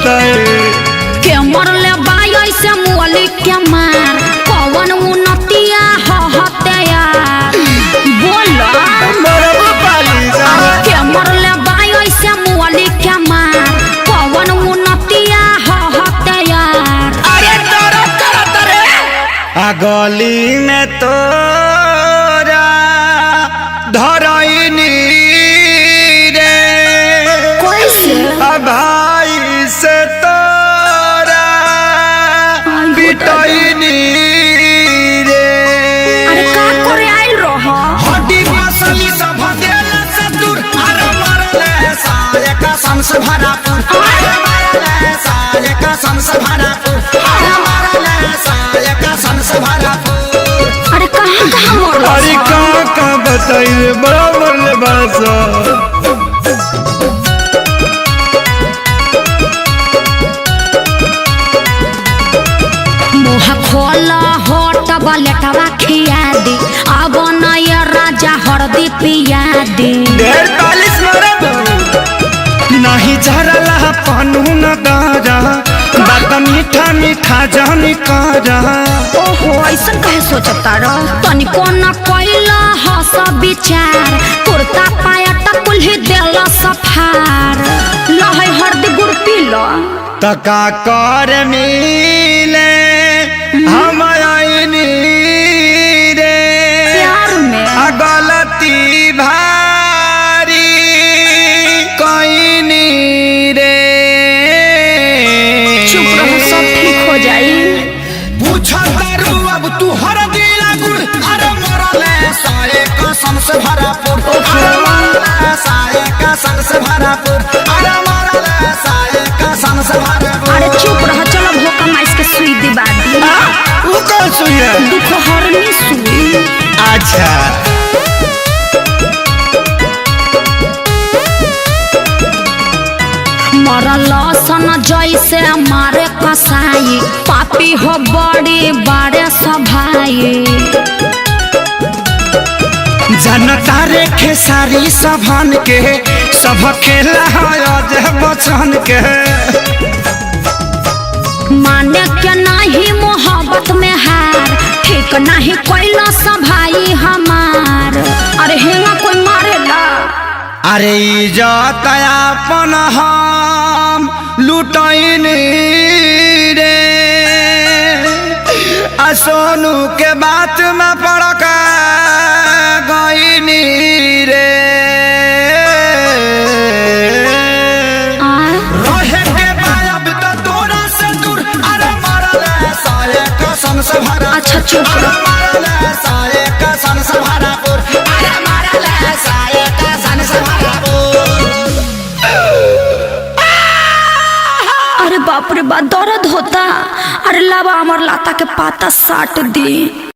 बताए के मरले बाई ऐसे मुअली के मार कौन उन्नतिया हते यार बोलो के मरले बाई ऐसे मुअली के मार कौन उन्नतिया हते यार। अरे गली में तोरा धरैनी रे कैसे भाई से तोरा पिटैनी रे। अरे का करे आइल रहो हड्डी मसली सब भगेला से दूर अरे मरले साले का संस भरा अरे मरले साले का संस भरा अरे मरले साले का संस भरा। अरे कहाँ मरल अरे कहाँ बताइए बड़ा मरले बासा मुँह खोला होट बलेटवा खिया दी अब नया राजा हरदी पिया दी। 45 मरब नहीं झरला पानू न गारा बात मीठा मीठा जानी कारा। ओहो ऐसा कहे सोचता रह तनिको न कोइला हस विचार कुर्ता पाया कुल्ही देला सफार लहै हरदी गुड़ पीला तका कर मिले हम आईनी रे प्यार में गलती भारी कईनी रे। चुप रहो सब ठीक हो जाई। पूछा दारू अब तू हर दिला गुड़ अरे मरले साले कसम से भरा पुर अरे मरले साले कसम से भरा पुर अरे मरले साले कसम से भरा पुर। अरे चुप रहो चलो भोका माइस के सुई दिबा दी। वो कौन सुई है? दुख हरनी सुई। अच्छा मरल सन जैसे मारे कसाई पापी हो बड़ी बारे सभाई जनता रे खेसारी सभन के सब खेला है बचन के माने के नहीं मोहब्बत में हार ठीक नहीं कोइला सभाई हमार। अरे हेंगा कोई मारेला अरे इज्जत अपन हम लुटैनी रे आ सोनू के बात में पड़क गईनी रे। रहे के बायब तो तोरा से दूर अरे मरले साले कसम से भरा। अच्छा चुप रहो। मरले साले कसम से भरा अरे मरले साले कसम से भरा। अरे बाप रे बाप दर्द होता। अरे लावा अमर लाता के पाता साट दी।